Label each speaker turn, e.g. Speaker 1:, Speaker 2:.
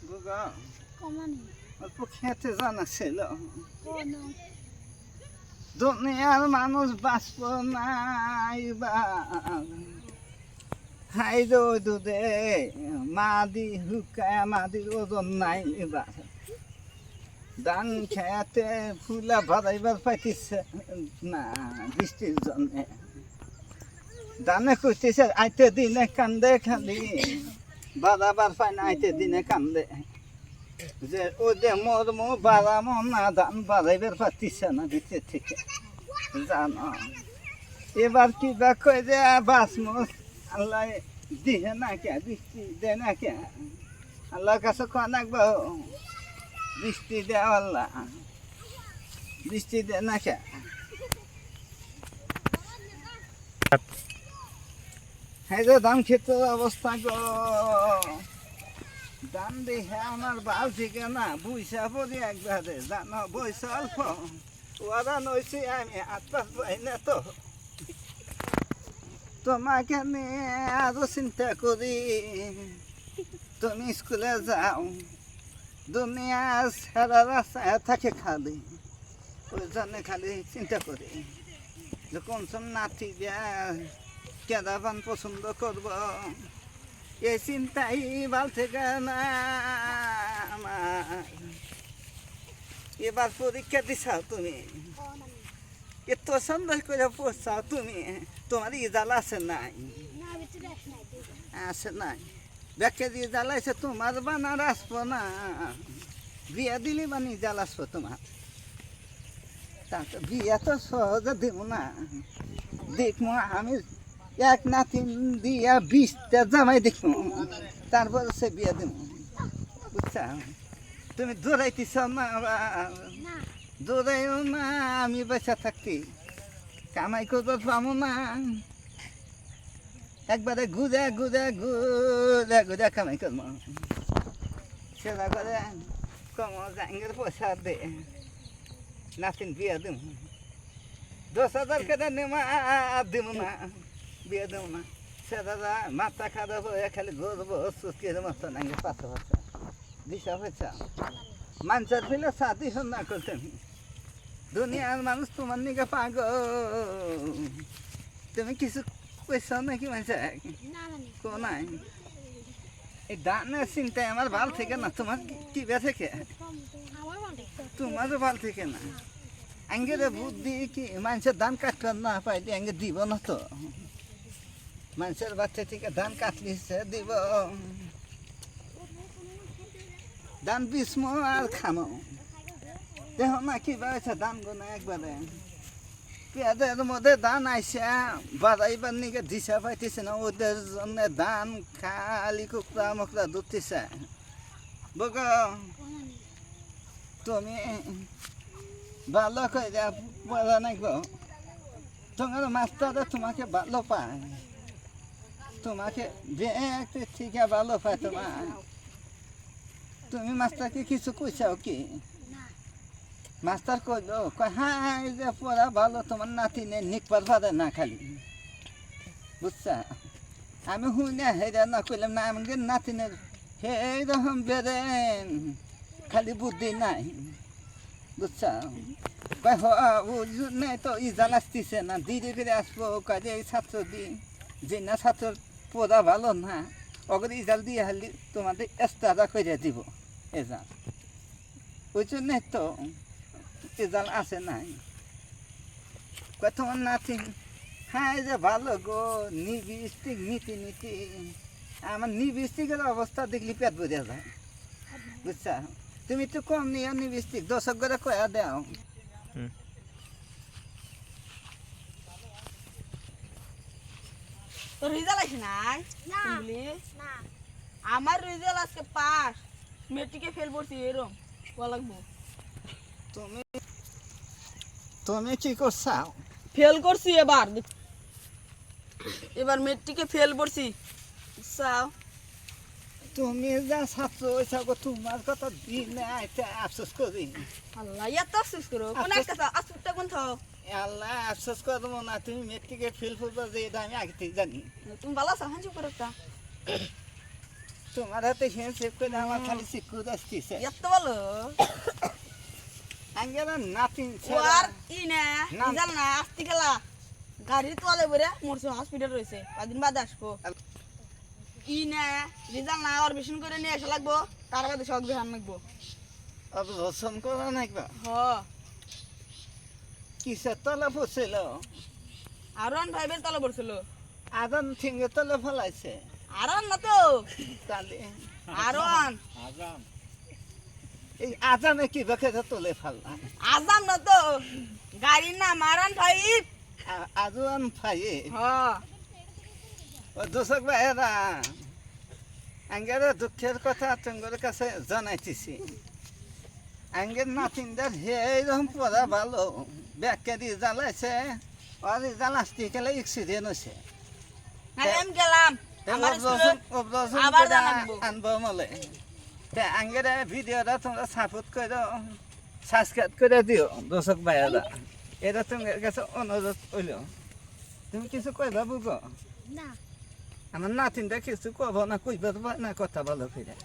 Speaker 1: বুগা
Speaker 2: কমানি
Speaker 1: অল্প খেতে জানা ছিল
Speaker 2: কোনো
Speaker 1: দুনিয়ার মানুষ বাঁচব নাই বা হাই দুধে মাদি হুকায় মাদির ওজন নাই এবার ধান খেতে ফুলা ভরাইবার পাইতেছে না বৃষ্টির জন্য ধানে করতেছে আইতে দিনে কান্দে খালি বাড়াবার পায় না আইতে দিনে কান্দে যে ও যে মরম বাড়ামো না ধান বাড়াইবার পারতিছে না ভিতর থেকে জানো এবার কি বা কই যে বাসমো আল্লাহ দিহে না কে বৃষ্টি দে না কে আল্লাহর কাছে কোয়া নাকবো বৃষ্টি দে আল্লাহ বৃষ্টি দে না কে হ্যাঁ যে ধান ক্ষেতের অবস্থা গো ধান দেখে আমার বাল থেকে না বুঝা পড়ি একবারে জানো বয়স অল্প ওরা নইছি আমি হাত পাস পাই না তো তোমাকে নিয়ে আরো চিন্তা করি তুমি স্কুলে যাও দুনিয়া সারা রাস্তায় থাকে খালি ওই জন্য খালি চিন্তা করি যে কোন সব নাতি দেয়া কেদা পান পছন্দ করব এই চিন্তাই ভাল থেকে না আমার এবার পরীক্ষা দিছাও তুমি এত সন্দেহ করে পড়ছাও তুমি তোমার ইজাল আছে নাই
Speaker 2: না ভিতরে নাই
Speaker 1: আছে নাই ব্যাখ্যা দিয়ে জ্বালাইছে তোমার বানার আসবো না বিয়া দিলে বানি জ্বাল আসবো তোমার তা তো বিয়া তো সহজে দিব না দেখবো আমি এক নাতি দিয়া 20টা জামাই দেখবো তারপর সে বিয়া দিব বুঝছা তুমি দৌড়াইতেছ না
Speaker 2: না
Speaker 1: দৌড়াইও না আমি বেঁচে থাকতি কামাই করতে পাবো না একবারে ঘুরে ঘুরে ঘুরে ঘুরে কামাই করবো সেটা করে কমর জাঙ্গের পয়সা দে নাতিন বিয়ে দেব 10,000 কেটে নেমা দেব না বিয়ে দেব না সেটা মাথা খারাপ হয়ে খালি ঘুরবো সুস্কির মতো নাকি পাশে পাশে দিশা হয়েছে মানুষের ফেলে সাথী না করতে দুনিয়ার মানুষ তোমার নিকে পাগল তুমি কিছু কইছ নাকি মানুষ
Speaker 2: না মানে
Speaker 1: কোনাই এই দানের চিন্তায় আমার ভাল থেকে না তোমার কি বে থেকে
Speaker 2: আমার মানে
Speaker 1: তোমারও ভাল থেকে না আঙ্গের বুদ্ধি কি মানুষের ধান কাটতে না পাইলে আঙ্গে দিব না তো মানুষের বাচ্চা থেকে ধান কাটলিছে দিব ধান বিসমো আর খামো দেহ না কি বাড়ছে ধান গোনা একবারে পেঁয়াজের মধ্যে ধান আইসে বাড়াইবার নিকে দিশা পাইতেছে না ওদের জন্য ধান খালি কুকরা মুকরা ধরতেছে বগ তুমি ভালো করে বলা নাই গো তোমার মাস্টাররা তোমাকে ভালো পায় তোমাকে দেখতে ঠিক ভালো পায় তোমার তুমি মাস্টারকে কিছু কইছাও কি
Speaker 2: না
Speaker 1: মাস্টার কইলো কয় হ্যাঁ এই যে পড়া ভালো তোমার নাতি নেই নিকবার পারে না খালি বুঝছা আমি হুইনা হেরা না কইলাম না আমাদের নাতিনের হে এইরকম বেরেন খালি বুদ্ধি নাই বুঝছা কয় নেই তো ই জানাসতিছে না ধীরে ধীরে আসবো কাজে এই ছাত্র দিই যে না ছাত্র পড়া ভালো না অগর ইজাল দিয়ে হালি তোমাদের এস্তারা করে দিব এজাল ওই জন্যে তো এজাল আছে নাই কয় তোমার নাতি হ্যাঁ এই যে ভালো গো নিবিষ্টিক নীতি নীতি আমার নিবিষ্টিকের অবস্থা দেখলি পেট বোঝা যায় বুঝছা তুমি তো কম নিও নিবিষ্টিক 10 করে কয়া দাও
Speaker 3: তোর রেজাল্ট আছে নাই
Speaker 2: না
Speaker 3: ইংলিশ
Speaker 2: না
Speaker 3: আমার রেজাল্ট আজকে পাস মেট্রিকে ফেল করছি এরম লাগবো
Speaker 1: তুমি তুমি কি করছাও
Speaker 3: ফেল করছি এবার মেট্রিকে ফেল করছি চাও
Speaker 1: তুমি যা ছাত্র হয়েছা গো তোমার কথা দিনে আইতে আফসোস করি
Speaker 3: আল্লাহ এত আফসোস করো কোন একটা আসুরটা কোন থাও
Speaker 1: আল্লাহ আফসোস করবো না তুমি মেট্রিকে ফেল করবো যে এটা আমি আগে থেকে জানি
Speaker 3: তুমি ভালো আছো হাঁচু করে একটা
Speaker 1: তোমার হাতে হ্যান্ডশেক করে আমার খালি চিকু আসতেছে
Speaker 3: এত ভালো
Speaker 1: আঙ্গেরা নাতিন
Speaker 3: ও
Speaker 1: ছাড়া
Speaker 3: আর ই না
Speaker 1: না।
Speaker 3: রিজাল না আসতে গেলা গাড়ি তোয়ালে বলে মোরছে হসপিটাল রয়েছে কদিন বাদে আসবো ই না রিজাল না আর বেশি করে নিয়ে আসা লাগবো তার বাদে সব বিহান লাগবো
Speaker 1: অবসন করা নাকবা
Speaker 3: হ
Speaker 1: কিসের তলা পড়ছিল
Speaker 3: আরন ভাইবের তলে পড়ছিল
Speaker 1: আদান ঠিঙ্গে তলে ফেলাইছে
Speaker 3: আরন না তো
Speaker 1: তাহলে
Speaker 3: আরন
Speaker 1: এই আজানে কি বেঁকে তোলে ফেললাম
Speaker 3: আজাম না তো গাড়ির নাম আরন ভাইব
Speaker 1: আজওয়ান ফাইয়ে
Speaker 3: হ
Speaker 1: ও দোষক ভাইয়েরা আঙ্গের দুঃখের কথা তোমার কাছে জানাইতেছি আঙ্গের নাতিনদের এইরকম পড়া ভালো ব্যাগকে দিয়ে জ্বালাইছে আর জ্বালাসতে গেলে অ্যাক্সিডেন্ট হয়েছে
Speaker 3: আমি গেলাম আমার আবার জানাবো।
Speaker 1: আনবো মলে আঙ্গের ভিডিওটা তোমরা সাপোর্ট করে সাবস্ক্রাইব করে দিও দর্শক ভাইয়েরা এটা তোমার কাছে অনুরোধ হইল তুমি কিছু কইবা বুঝো
Speaker 2: না
Speaker 1: আমার নাতিনটা কিছু কব না কইবার না কথা ভালো ফিরে